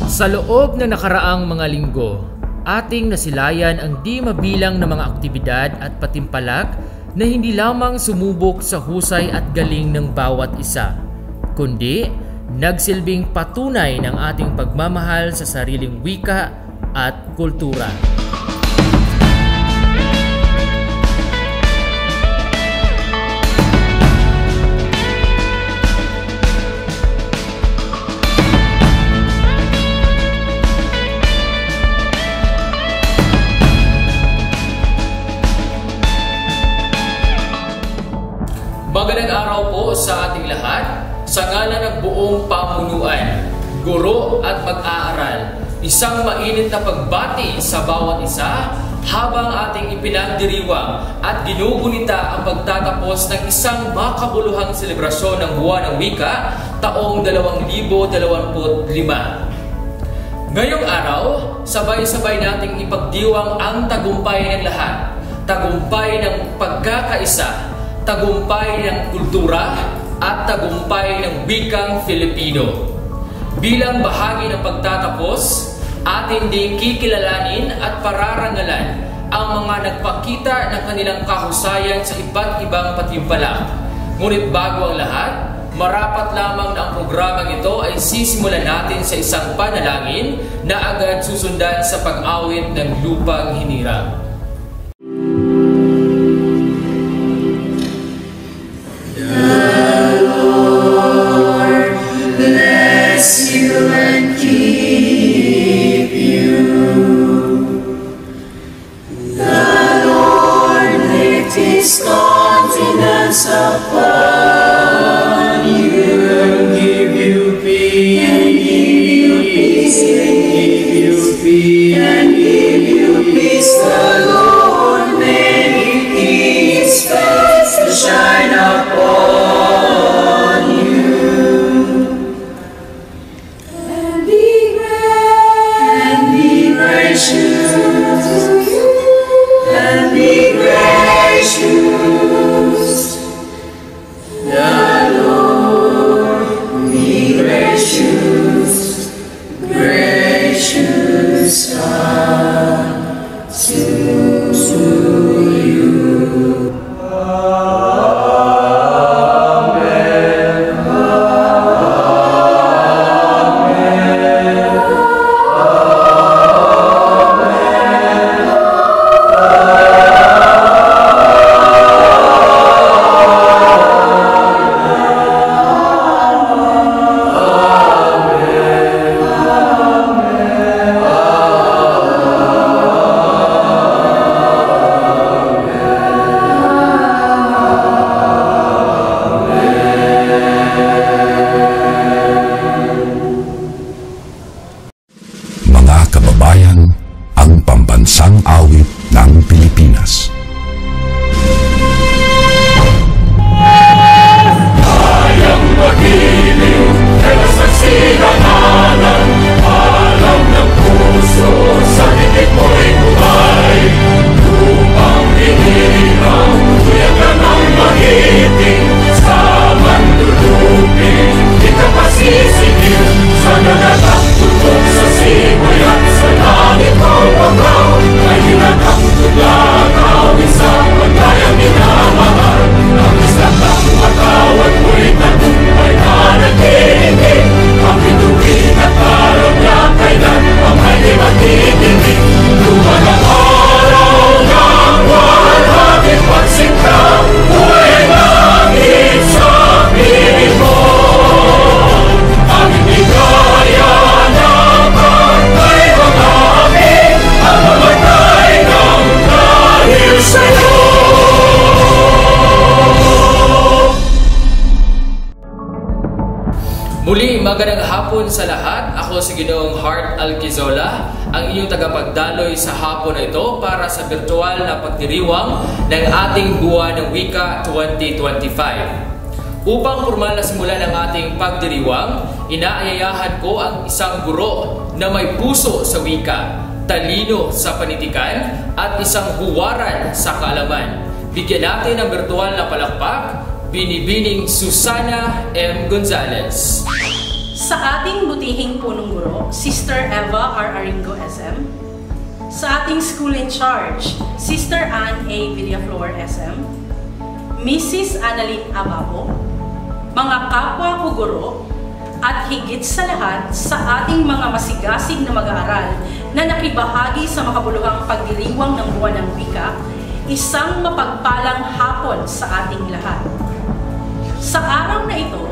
Sa loob ng nakaraang mga linggo, ating nasilayan ang di mabilang na mga aktibidad at patimpalak na hindi lamang sumubok sa husay at galing ng bawat isa, kundi nagsilbing patunay ng ating pagmamahal sa sariling wika at kultura. Magandang araw po sa ating lahat. Sa ngalan ng buong pamunuan, guro at mag-aaral, isang mainit na pagbati sa bawat isa habang ating ipinagdiriwang at ginugunita ang pagtatapos ng isang makabuluhang selebrasyon ng Buwan ng Wika taong 2025. Ngayong araw, sabay-sabay nating ipagdiwang ang tagumpay ng lahat, tagumpay ng pagkakaisa, tagumpay ng kultura at tagumpay ng wikang Filipino. Bilang bahagi ng pagtatapos, atin ding kikilalanin at pararangalan ang mga nagpakita ng kanilang kahusayan sa iba't ibang patimpalak. Ngunit bago ang lahat, marapat lamang na ang programang ito ay sisimulan natin sa isang panalangin na agad susundan sa pag-awit ng Lupang Hinirang. Bless you and keep you. The Lord lift His countenance upon you and give you peace. And give you peace. And give you peace. The Lord make His face to shine upon you. And be gracious. The Lord be gracious, gracious unto you. Pambansang awit ng Pilipinas. Kayang magiliw, kaya sa sinananan, alam ng puso, sa dikit mo'y buhay. Lupang hinirang, tuyan ka ng magiting, sa mandulupin, di ka pasisigil, sa nagatang tutok sa simoy at sa langit mong pagkaw, ay hinatang tulang awit sa pagkayang minamahal. Ang isang ng matawad mo'y tagumpay na nagtinig, ang bituin at araw niya kailan ang may di matitigig. Luman ang araw ng walhagin pagsinta, buhay langit sa piling mo. Ang hindi kaya ng pagkay mga amin, ang mamatay ng dahil sa'yo. Muli, magandang hapon sa lahat. Ako si Ginoong Heart Alquizola, ang inyong tagapagdaloy sa hapon na ito para sa virtual na pagdiriwang ng ating Buwan ng Wika 2025. Upang formal na simulan ang ating pagdiriwang, inaayayahan ko ang isang guro na may puso sa wika, talino sa panitikan, at isang huwaran sa kaalaman. Bigyan natin ng virtual na palakpak, Binibining Susana M. Gonzalez. Sa ating butihing punong guro, Sister Eva R. Aringo SM. Sa ating school in charge, Sister Anne A. Villaflor SM. Mrs. Annalyn Abapo. Mga kapwa ko guro, at higit sa lahat sa ating mga masigasig na mag-aaral na nakibahagi sa makabuluhang pagdiriwang ng buwan ng wika, isang mapagpalang hapon sa ating lahat. Sa araw na ito,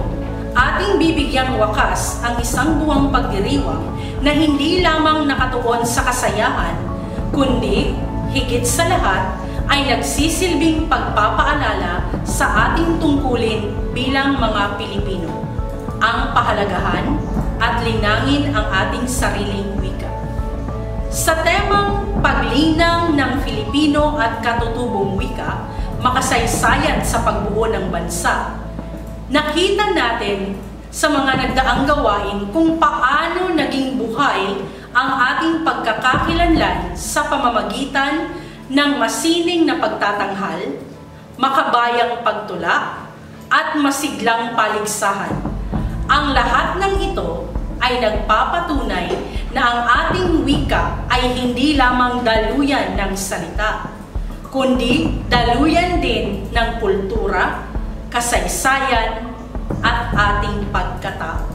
ating bibigyang wakas ang isang buwang pagdiriwang na hindi lamang nakatuon sa kasayahan, kundi higit sa lahat ay nagsisilbing pagpapaalala sa ating tungkulin bilang mga Pilipino. Ang pahalagahan at linangin ang ating sariling wika. Sa temang paglinang ng Filipino at katutubong wika, makasaysayan sa pagbuo ng bansa, nakita natin sa mga nagdaang gawain kung paano naging buhay ang ating pagkakakilanlan sa pamamagitan ng masining na pagtatanghal, makabayang pagtulak, at masiglang paligsahan. Ang lahat ng ito ay nagpapatunay na ang ating wika ay hindi lamang daluyan ng salita, kundi daluyan din ng kultura, kasaysayan, at ating pagkatao.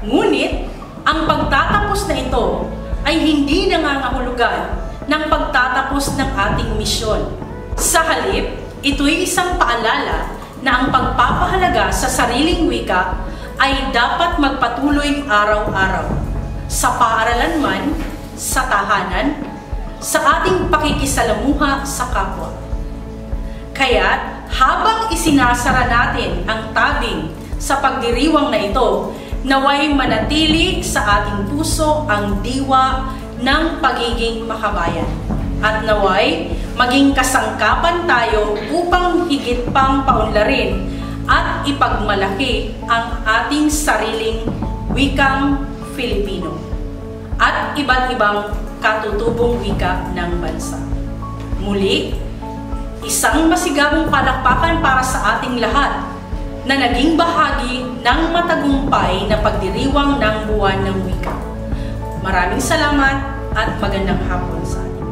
Ngunit, ang pagtatapos na ito ay hindi nangangahulugan ng pagtatapos ng ating misyon. Sa halip, ito'y isang paalala na ang pagpapahalaga sa sariling wika ay dapat magpatuloy araw-araw, sa paaralan man, sa tahanan, sa ating pakikisalamuha sa kapwa. Kaya't habang isinasara natin ang tabing sa pagdiriwang na ito, naway manatili sa ating puso ang diwa ng pagiging makabayan. At naway, maging kasangkapan tayo upang higit pang paunlarin at ipagmalaki ang ating sariling wikang Filipino at iba't ibang katutubong wika ng bansa. Muli, isang masigabong palakpakan para sa ating lahat na naging bahagi ng matagumpay na pagdiriwang ng buwan ng wika. Maraming salamat at magandang hapon sa atin.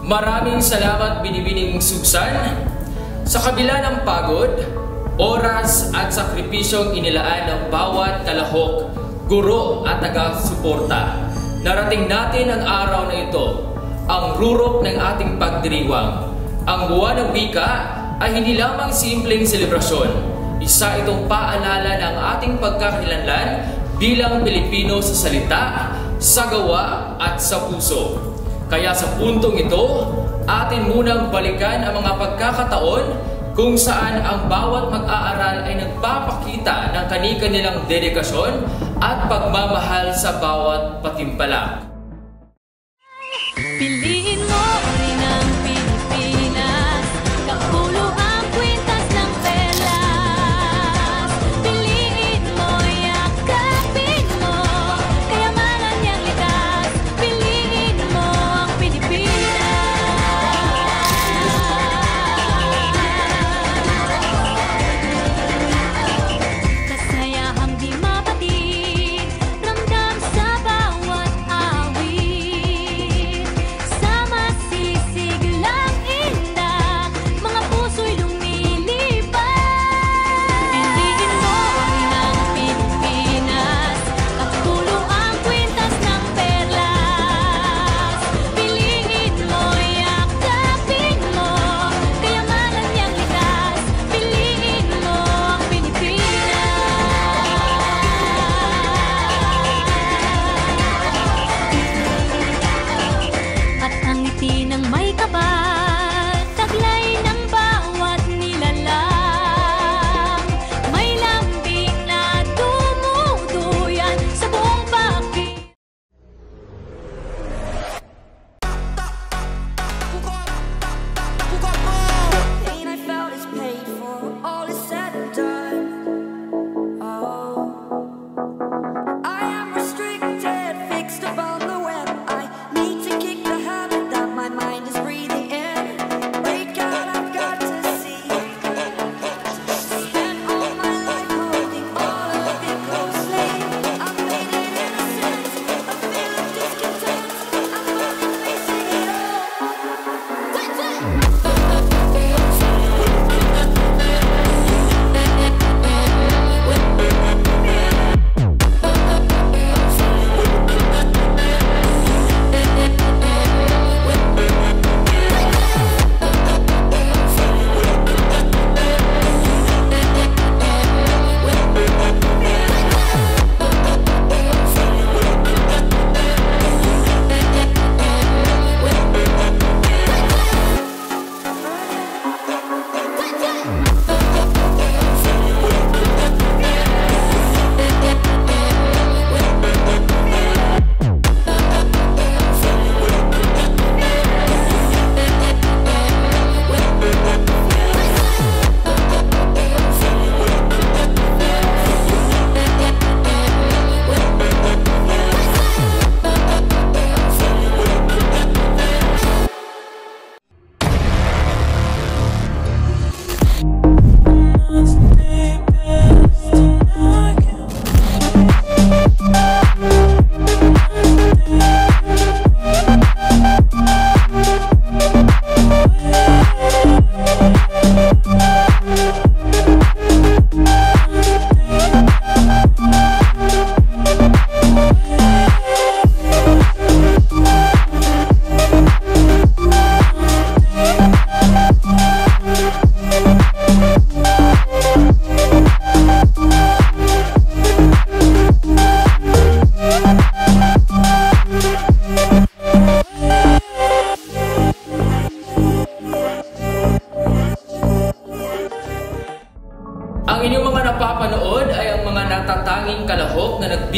Maraming salamat, Binibining Susan. Sa kabila ng pagod, oras at sakripisyong inilaan ng bawat kalahok, guro at taga-suporta, narating natin ang araw na ito, ang rurok ng ating pagdiriwang. Ang buwan ng wika ay hindi lamang simpleng selebrasyon. Isa itong paalala ng ating pagkakakilanlan bilang Pilipino sa salita, sa gawa at sa puso. Kaya sa puntong ito, atin munang balikan ang mga pagkakataon kung saan ang bawat mag-aaral ay nagpapakita ng kani-kanilang dedikasyon at pagmamahal sa bawat patimpalak. Piliin mo rin ang Pilipinas, kapulo ang kwintas ng pelas. Piliin mo, yakapin mo, kayamanan niyang likas. Piliin mo ang Pilipinas. Kasayahang di mapatid, ramdam sa bawat awit. Sa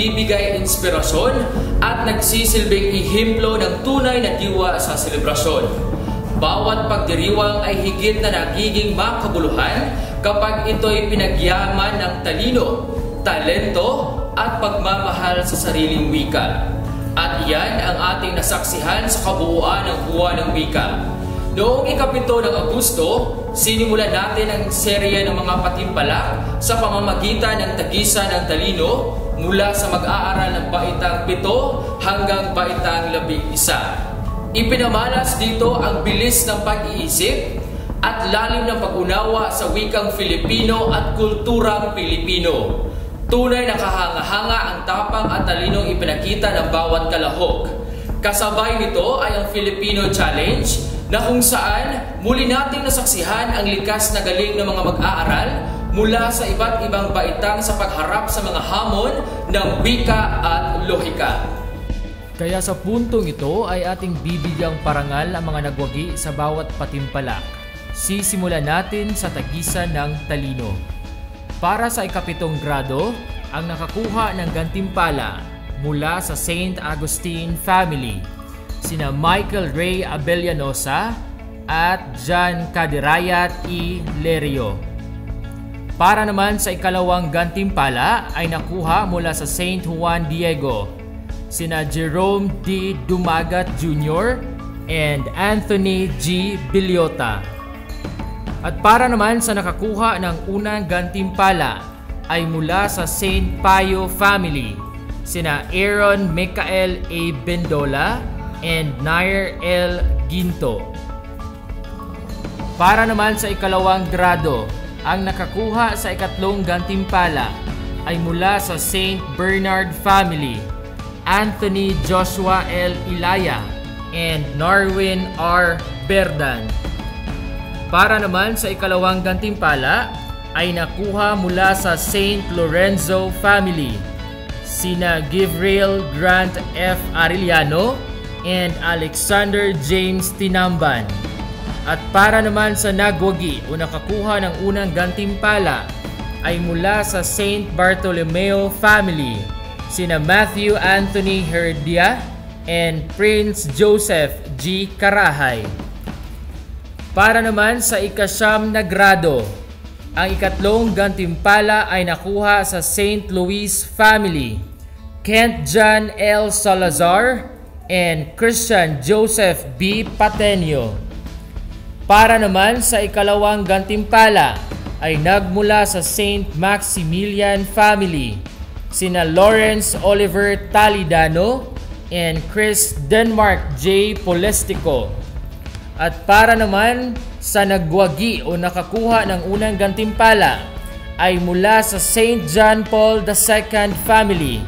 nagbibigay inspirasyon at nagsisilbing ehemplo ng tunay na diwa sa selebrasyon. Bawat pagdiriwang ay higit na nagiging makabuluhan kapag ito'y pinagyaman ng talino, talento at pagmamahal sa sariling wika. At iyan ang ating nasaksihan sa kabuuan ng Buwan ng Wika. Noong ika-7 ng Agosto, sinimulan natin ang serye ng mga patimpalak sa pamamagitan ng Tagisan ng Talino mula sa mag-aaral ng Baitang 7 hanggang Baitang 11. Ipinamalas dito ang bilis ng pag-iisip at lalim ng pag-unawa sa wikang Filipino at kulturang Pilipino. Tunay na kahanga-hanga ang tapang at talinong ipinakita ng bawat kalahok. Kasabay nito ay ang Filipino Challenge na kung saan muli nating nasaksihan ang likas na galing ng mga mag-aaral mula sa iba't ibang baitang sa pagharap sa mga hamon ng wika at lohika. Kaya sa puntong ito ay ating bibigyang parangal ang mga nagwagi sa bawat patimpalak. Sisimulan natin sa Tagisan ng Talino. Para sa ika-7 grado, ang nakakuha ng gantimpala mula sa St. Augustine family, sina Michael Ray Abellanosa at John Cadirayat E. Lerio. Para naman sa ika-2 gantimpala ay nakuha mula sa St. Juan Diego, sina Jerome D. Dumagat Jr. and Anthony G. Biliota. At para naman sa nakakuha ng unang gantimpala ay mula sa St. Payo family, sina Aaron Michael A. Bendola and Nair L. Ginto. Para naman sa ika-2 grado, ang nakakuha sa ika-3 gantimpala ay mula sa St. Bernard family, Anthony Joshua L. Ilaya and Narwin R. Berdan. Para naman sa ika-2 gantimpala ay nakuha mula sa St. Lorenzo family, sina Gabriel Grant F. Arellano and Alexander James Tinamban. At para naman sa nagwagi o nakakuha ng unang gantimpala ay mula sa St. Bartolomeo family, sina Matthew Anthony Herdia and Prince Joseph G. Karahay. Para naman sa ika-9 na grado, ang ika-3 gantimpala ay nakuha sa St. Louis family, Kent John L. Salazar and Christian Joseph B. Patenio. Para naman sa ika-2 gantimpala ay nagmula sa St. Maximilian family, sina Lawrence Oliver Talidano and Chris Denmark J. Polestico. At para naman sa nagwagi o nakakuha ng unang gantimpala ay mula sa St. John Paul II family,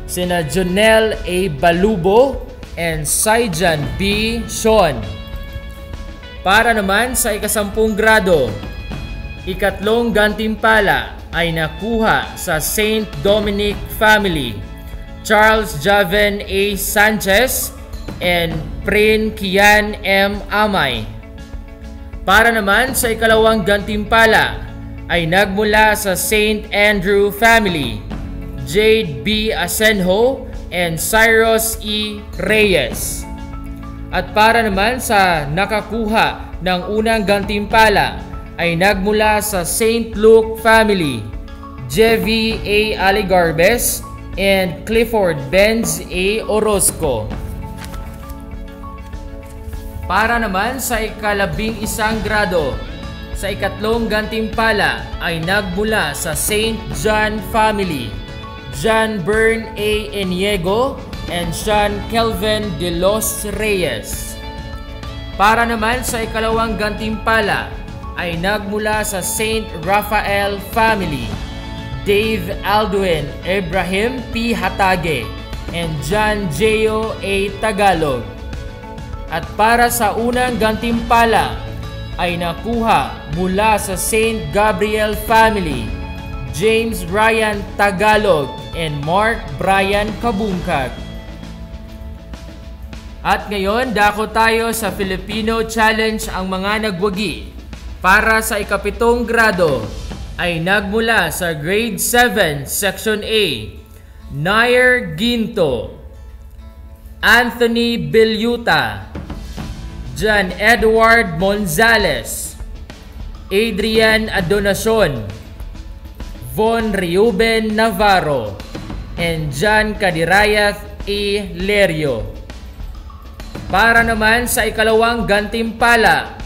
sina Jonel A. Balubo and Saijan B. Sean. Para naman sa ika-10 grado, ika-3 gantimpala ay nakuha sa St. Dominic family, Charles Javen A. Sanchez and Prin Kian M. Amay. Para naman sa ika-2 gantimpala ay nagmula sa St. Andrew family, Jade B. Asenjo and Cyrus E. Reyes. At para naman sa nakakuha ng unang gantimpala ay nagmula sa St. Luke family, Jevi A. Aligarbes and Clifford Benz A. Orozco. Para naman sa ika-11 grado, sa ika-3 gantimpala ay nagmula sa St. John family, John Bern A. Eniego and Sean Kelvin De Los Reyes. Para naman sa ika-2 gantimpala ay nagmula sa St. Raphael family, Dave Aldwin Ibrahim P. Hatage and John Jeo A. Tagalog. At para sa unang gantimpala ay nakuha mula sa St. Gabriel family, James Ryan Tagalog and Mark Brian Kabungkag. At ngayon, dako tayo sa Filipino Challenge. Ang mga nagwagi para sa ika-7 grado ay nagmula sa Grade 7, Section A, Nair Ginto, Anthony Bilyuta, John Edward Monzales, Adrian Adonacion, Von Reuben Navarro, and John Kadirayat E. Lerio. Para naman sa ikalawang gantimpala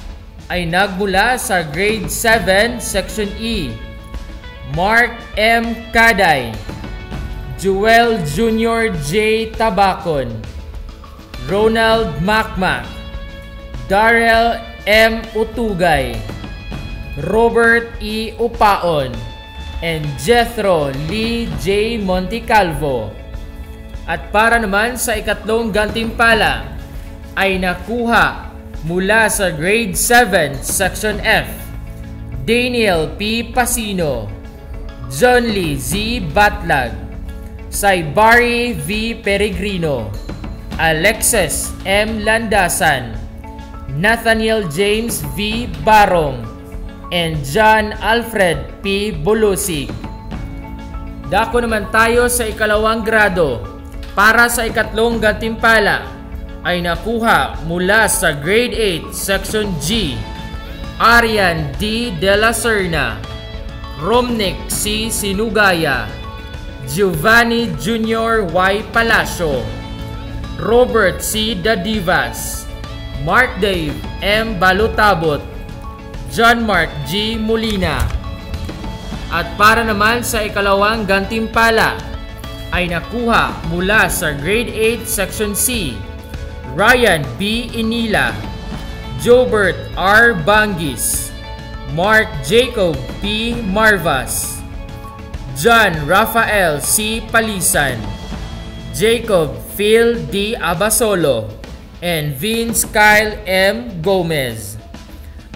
ay nagmula sa Grade 7, Section E, Mark M. Caday, Joel Jr. J. Tabacon, Ronald Macmac, Darrell M. Utugay, Robert E. Upaon, and Jethro Lee J. Montecalvo. At para naman sa ikatlong gantimpala ay nakuha mula sa Grade 7, Section F, Daniel P. Pasino, John Lee Z. Batlag, Saibari V. Peregrino, Alexis M. Landasan, Nathaniel James V. Barong, and John Alfred P. Bulusig. Dako naman tayo sa ikalawang grado. Para sa ikatlong gantimpala ay nakuha mula sa Grade 8, Section G, Arian D. De La Serna, Romnick C. Sinugaya, Giovanni Jr. Y. Palacio, Robert C. Dadivas, Mark Dave M. Balutabot, John Mark G. Molina. At para naman sa ikalawang gantimpala ay nakuha mula sa Grade 8, Section C, Ryan B. Inila, Jobert R. Bangis, Mark Jacob P. Marvas, John Rafael C. Palisan, Jacob Phil D. Abasolo, and Vince Kyle M. Gomez.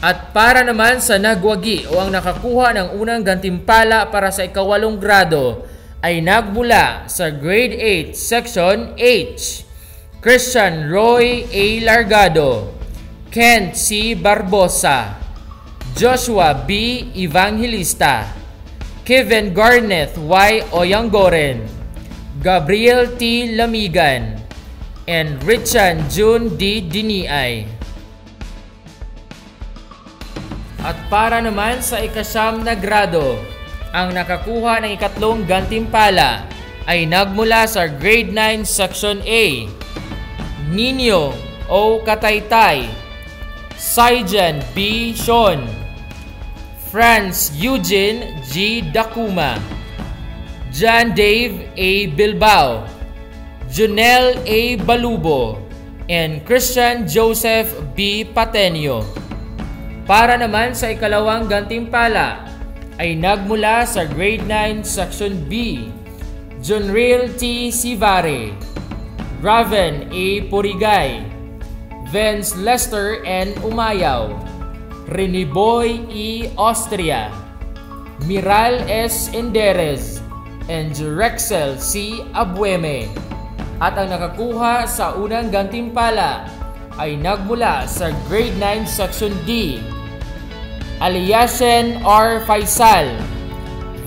At para naman sa nagwagi o ang nakakuha ng unang gantimpala para sa ikawalong grado ay nagmula sa Grade 8, Section H, Christian Roy A. Largado, Kent C. Barbosa, Joshua B. Evangelista, Kevin Garneth Y. Oyanggoren, Gabriel T. Lamigan, and Richan June D. Diniay. At para naman sa ikasyam na grado, ang nakakuha ng ikatlong gantimpala ay nagmula sa Grade 9, Section A, Nino O. Kataytay, Saijan B. Sean, Franz Eugene G. Dakuma, John Dave A. Bilbao, Junel A. Balubo, and Christian Joseph B. Patenio. Para naman sa ikalawang gantimpala ay nagmula sa Grade 9, Section B, Junril T. Sivare, Raven A. Purigay, Vince Lester N. Umayaw, Reniboy E. Austria, Miral S. Enderez, and Jurexel C. Abueme. At ang nakakuha sa unang gantimpala ay nagmula sa Grade 9, Section D, Aliasen R. Faisal,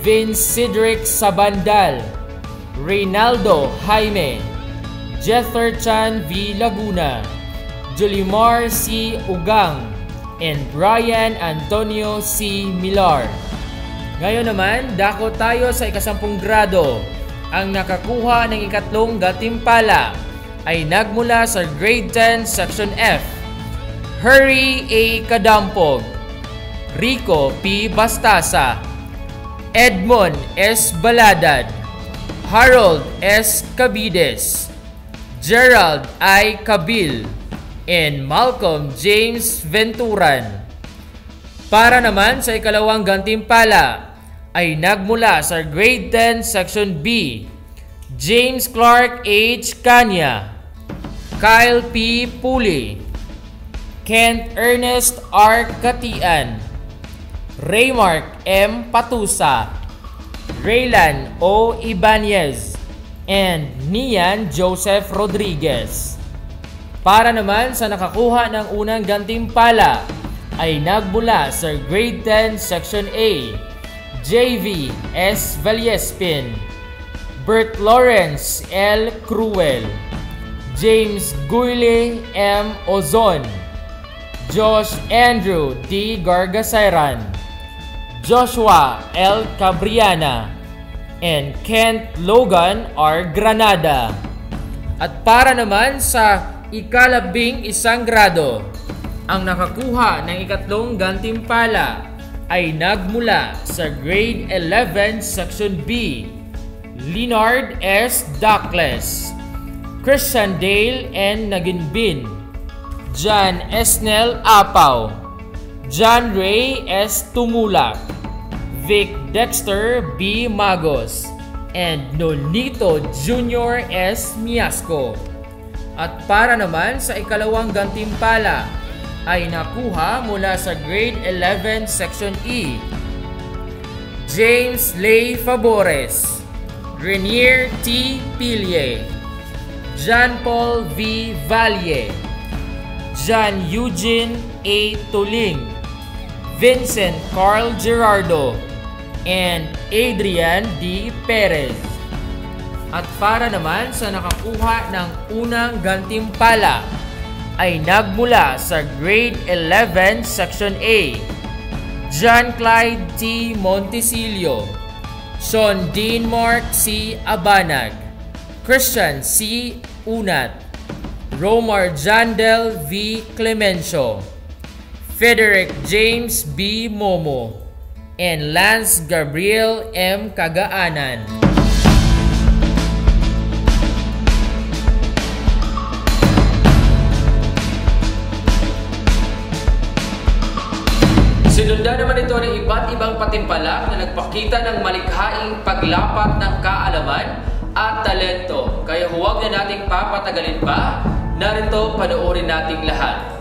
Vince Cedric Sabandal, Reynaldo Jaime, Jether Chan V. Laguna, Julimar C. Ugang, and Brian Antonio C. Milar. Ngayon naman, dako tayo sa ikasampung grado. Ang nakakuha ng ikatlong gantimpala ay nagmula sa Grade 10, Section F, Hurry A. Kadampog, Rico P. Bastasa, Edmond S. Baladad, Harold S. Cabides, Gerald I. Cabil, and Malcolm James Venturan. Para naman sa ikalawang gantimpala ay nagmula sa Grade 10, Section B, James Clark H. Kanya, Kyle P. Puli, Kent Ernest R. Katian, Raymark M. Patusa, Raylan O. Ibanez, and Nian Joseph Rodriguez. Para naman sa nakakuha ng unang gantimpala ay nagmula sa Grade 10, Section A, JV S. Vallespin, Bert Lawrence L. Cruel, James Guile M. Ozon, Josh Andrew D. Gargasairan, Joshua L. Cabriana, and Kent Logan R. Granada. At para naman sa ika-11 grado, ang nakakuha ng ikatlong gantimpala ay nagmula sa Grade 11 Section B, Leonard S. Duckles, Christian Dale N. Naginbin, John Esnel Apaw, John Ray S. Tumulak, Vic Dexter B. Magos, and Nolito Jr. S. Miasco. At para naman sa ikalawang gantimpala ay nakuha mula sa Grade 11 Section E, James Lay Favores, Renier T. Pille, John Paul V. Valle, John Eugene A. Tuling, Vincent Carl Gerardo, and Adrian D. Perez. At para naman sa nakakuha ng unang gantimpala ay nagmula sa Grade 11 Section A, John Clyde T. Montesilio, Sean Dean Mark C. Abanag, Christian C. Unat, Romar Jandel V. Clemencio, Frederick James B. Momo, and Lance Gabriel M. Kagaanan. Sinundan naman ito ng iba't ibang patimpalak na nagpakita ng malikhaing paglapat ng kaalaman at talento. Kaya huwag na nating papatagalin pa. Narito, panoorin nating lahat.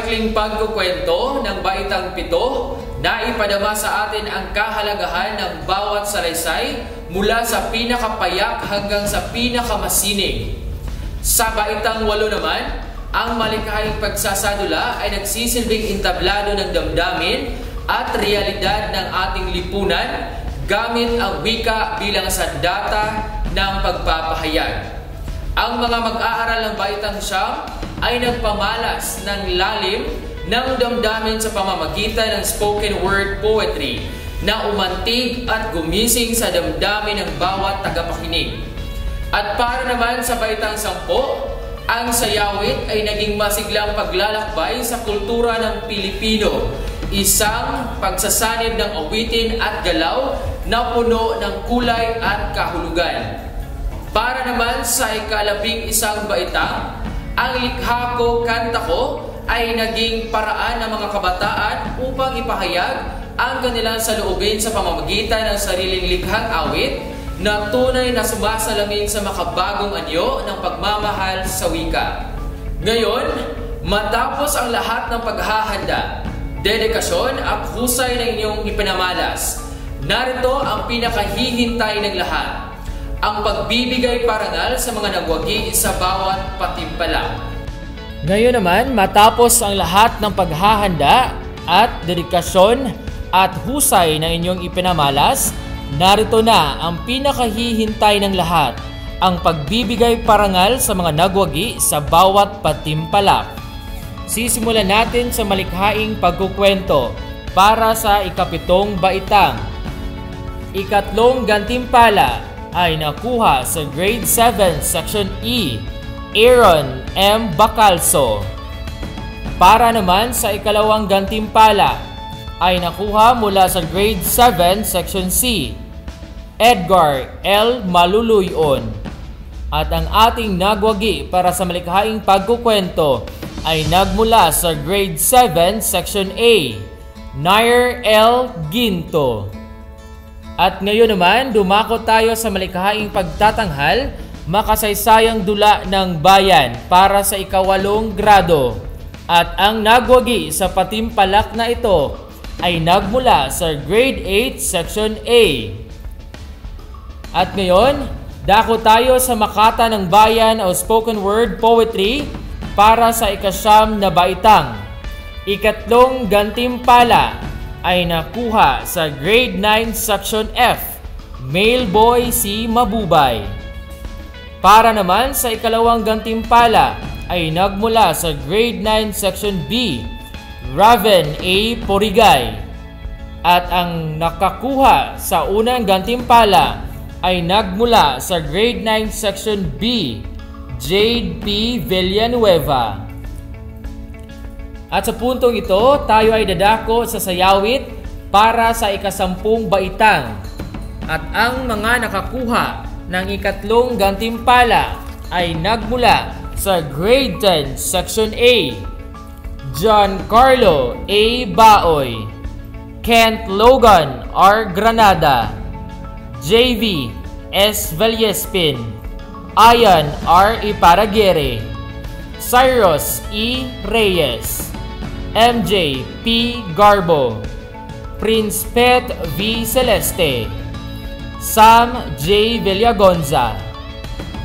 maikling pagkukwento ng Baitang 7 na ipadama sa atin ang kahalagahan ng bawat salaysay mula sa pinakapayak hanggang sa pinakamasining. Sa Baitang 8 naman, ang malikhaing pagsasadula ay nagsisilbing entablado ng damdamin at realidad ng ating lipunan gamit ang wika bilang sandata ng pagpapahayag. Ang mga mag-aaral ng Baitang 9 ay nagpamalas ng lalim ng damdamin sa pamamagitan ng spoken word poetry na umantig at gumising sa damdamin ng bawat tagapakinig. At para naman sa Baitang 10, ang sayawit ay naging masiglang paglalakbay sa kultura ng Pilipino, isang pagsasanib ng awitin at galaw na puno ng kulay at kahulugan. Para naman sa ika-11 baitang, ang Likha Ko, Kanta Ko ay naging paraan ng mga kabataan upang ipahayag ang kanilang saloobin sa pamamagitan ng sariling likhang awit na tunay na sumasalamin sa makabagong anyo ng pagmamahal sa wika. Ngayon, matapos ang lahat ng paghahanda, dedikasyon at husay na inyong ipinamalas, narito ang pinakahihintay ng lahat, ang pagbibigay parangal sa mga nagwagi sa bawat patimpala. Ngayon naman, matapos ang lahat ng paghahanda at dedikasyon at husay na inyong ipinamalas, narito na ang pinakahihintay ng lahat, ang pagbibigay parangal sa mga nagwagi sa bawat patimpalak. Sisimulan natin sa malikhaing pagkukwento para sa ika-7 baitang. Ika-3 gantimpala ay nakuha sa Grade 7 Section E, Aaron M. Bacalso. Para naman sa ika-2 gantimpala ay nakuha mula sa Grade 7 Section C, Edgar L. Maluluyon. At ang ating nagwagi para sa malikhaing pagkukwento ay nagmula sa Grade 7 Section A, Nair L. Ginto. At ngayon naman, dumako tayo sa malikhaing pagtatanghal, makasaysayang dula ng bayan para sa ika-8 grado. At ang nagwagi sa patimpalak na ito ay nagmula sa Grade 8 Section A. At ngayon, dako tayo sa Makata ng Bayan o Spoken Word Poetry para sa ika-9 na baitang. Ika-3 gantimpala ay nakuha sa Grade 9 Section F, Male Boy si Mabubay. Para naman sa ika-2 gantimpala ay nagmula sa Grade 9 Section B, Raven A. Porigay. At ang nakakuha sa unang gantimpala ay nagmula sa Grade 9 Section B, Jade P. Villanueva. At sa puntong ito, tayo ay dadako sa sayawit para sa ika-10 baitang. At ang mga nakakuha ng ika-3 gantimpala ay nagmula sa Grade 10 Section A, John Carlo A. Baoy, Kent Logan R. Granada, JV S. Vallespin, Ayan R. Iparagere, Cyrus E. Reyes, MJ P. Garbo, Prince Pet V. Celeste, Sam J. Villagonza,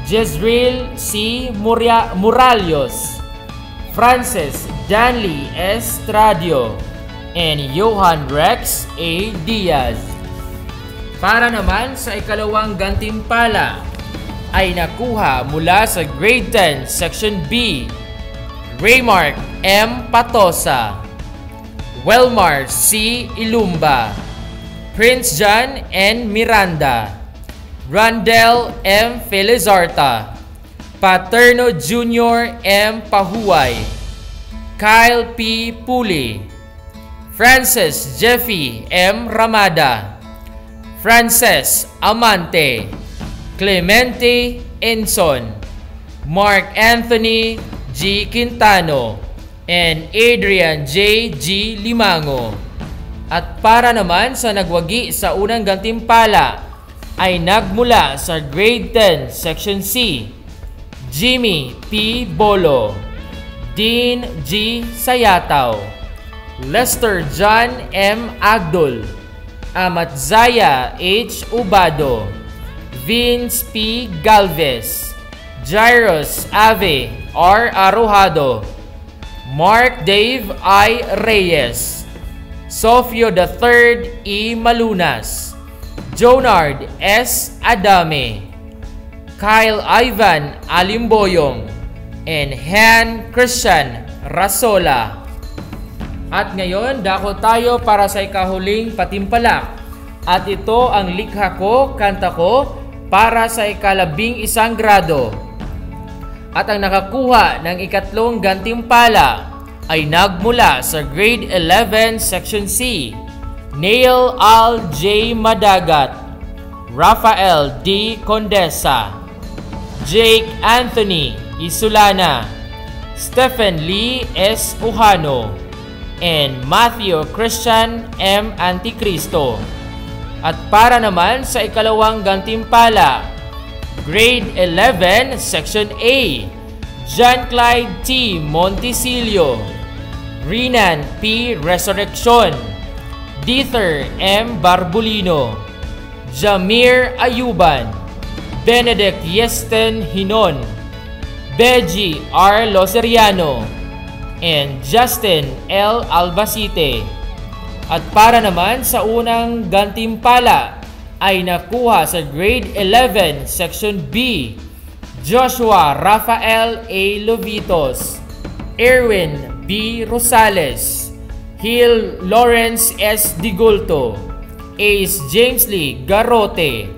Jezreel C. Muralios, Francis Danley S. Tradio, and Johan Rex A. Diaz. Para naman sa ika-2 gantimpala ay nakuha mula sa Grade 10 Section B, Raymark M. Patosa, Welmar C. Ilumba, Prince John N. Miranda, Randel M. Felizarta, Paterno Jr. M. Pahuay, Kyle P. Puli, Francis Jeffy M. Ramada, Frances Amante, Clemente Enson, Mark Anthony G. Quintano, and Adrian J. G. Limango. At para naman sa nagwagi sa unang gantimpala ay nagmula sa Grade 10 Section C, Jimmy P. Bolo, Dean G. Sayataw, Lester John M. Agdol, Amatzaya H. Ubado, Vince P. Galvez, Jairus Ave R. Arojado, Mark Dave I. Reyes, Sofio III E. Malunas, Jonard S. Adame, Kyle Ivan Alimboyong, and Han Christian Rasola. At ngayon, dako tayo para sa ikahuling patimpalak. At ito ang likha ko, kanta ko, para sa ika-11 grado. At ang nakakuha ng ikatlong gantimpala ay nagmula sa Grade 11 Section C, Neil Al J. Madagat, Rafael D. Condesa, Jake Anthony Isulana, Stephen Lee S. Uhano, and Matthew Christian M. Anticristo. At para naman sa ikalawang gantimpala, Grade 11 Section A, John Clyde T. Montisilio, Renan P. Resurrection, Dieter M. Barbulino, Jamir Ayuban, Benedict Yesten Hinon, Beji R. Loseriano, and Justin L. Albacete. At para naman sa unang gantimpala ay nakuha sa Grade 11 Section B, Joshua Rafael A. Lovitos, Erwin B. Rosales, Hill Lawrence S. Digulto, Ace James Lee Garote,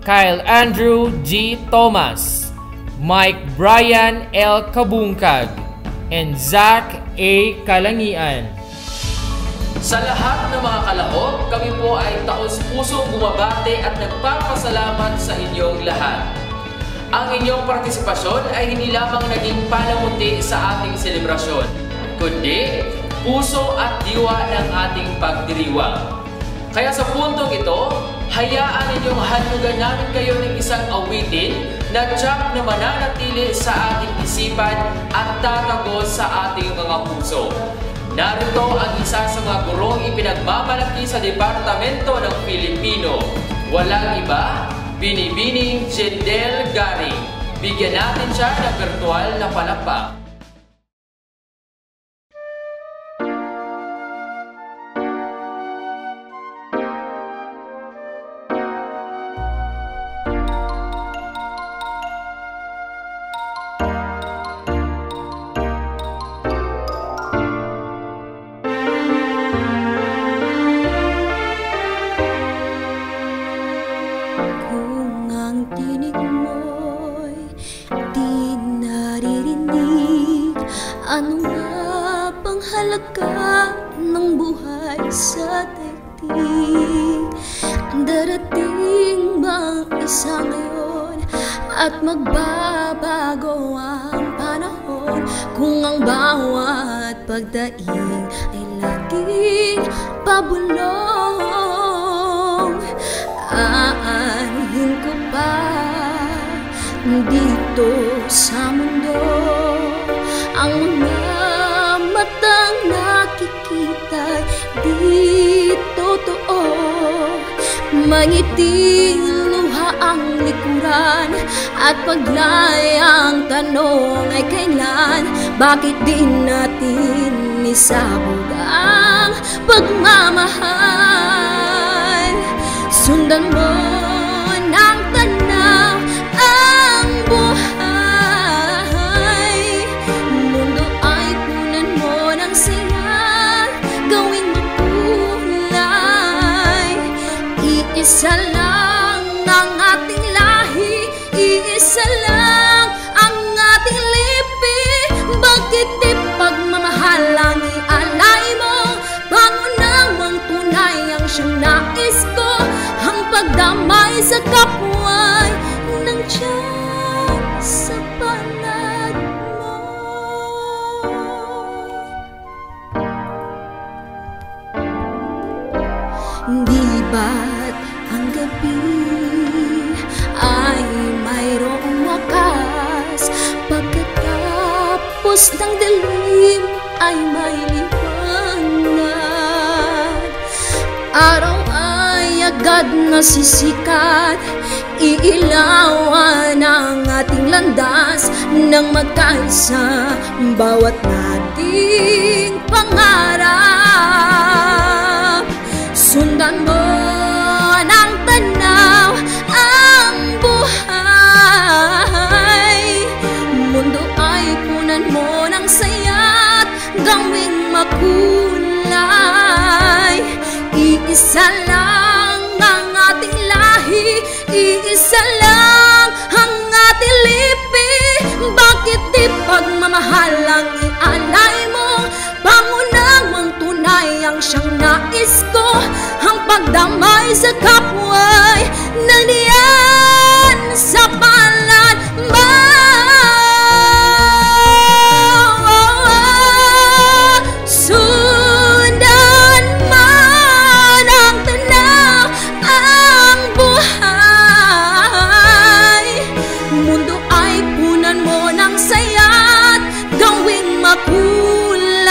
Kyle Andrew G. Thomas, Mike Brian L. Kabungkag, and Zach A. Kalangian. Sa lahat ng mga kalahok, kami po ay taos-pusong bumabati at nagpapasalamat sa inyong lahat. Ang inyong partisipasyon ay hindi lamang naging palamuti sa ating selebrasyon, kundi puso at diwa ng ating pagdiriwang. Kaya sa puntong ito, hayaan ninyong halugan namin kayo ng isang awitin na tiyak na mananatili sa ating isipan at tatago sa ating mga puso. Narito ang isa sa mga gurong ipinagmamalaki sa Departamento ng Pilipino. Walang iba, Binibining Jendel Garing. Bigyan natin siya ng virtual na palakpak. Ano nga bang halaga ng buhay sa daigdig? Darating bang isa ngayon at magbabago ang panahon kung ang bawat pagdaing ay laging pabulong? Aanhin ko pa dito sa mundo ang mga matang nakikita di totoo. Mangiting luha ang likuran at paglayang tanong ay kailan, bakit di natin isabog ang pagmamahal? Sundan mo ng tanaw ang buhay, isa lang ang ating lahi, iisa lang ang ating lipi. Bakit di pagmamahal ang ialay mo? Pangunawang tunay ang siyang nais ko, ang pagdamay sa kapwa ng tiyan sa palad mo. Di ba't ang gabi ay mayroong wakas pagkatapos ng dilim? dilim ay may liwanag. Araw ay agad nasisikat, iilawan ang ating landas nang magkaisa bawat nating pangarap. Sundan mo ng tanaw ang buhay, mundo ay punan mo ng saya't gawing makulay. Iisa lang ang ating lahi, iisa lang ang ating lipi. Bakit di pagmamahal ang ialay mo? Pangunawang tunay ang siyang nais ko, ang pagdamay sa kapwa'y naniyan sa palad mo. Sundan man ang tanaw ang buhay, mundo ay punan mo ng saya't gawing makulay.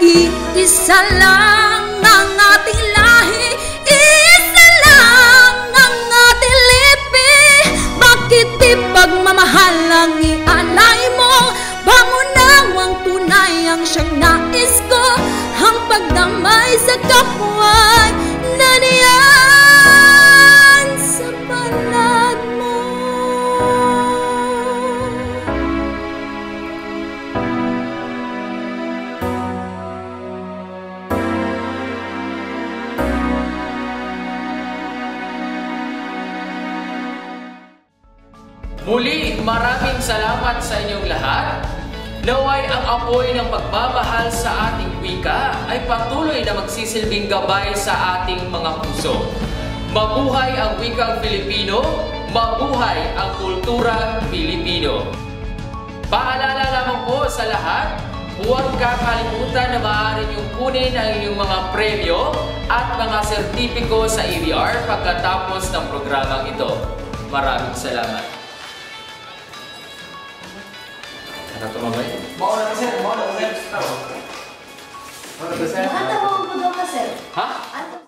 Iisa lang ang ating lahi, iisa lang ang ating lipi. Bakit di pagmamahal ang ialay mo? Pangunawang tunay ang siyang nais ko, ang pagdamay sa kapwa'y naniyan sa palad mo. Muli, maraming salamat sa inyong lahat. Naway ang apoy ng pagmamahal sa ating wika ay patuloy na magsisilbing gabay sa ating mga puso. Mabuhay ang wikang Filipino, mabuhay ang kulturang Pilipino. Paalala lamang po sa lahat, huwag kakalimutan na maaari niyong kunin ang inyong mga premyo at mga sertipiko sa AVR pagkatapos ng programang ito. Maraming salamat. Ano tumabay? Mauna ka, sir. Mauna ka, sir. Ano mo ko daw ka, sir? Ha? Ano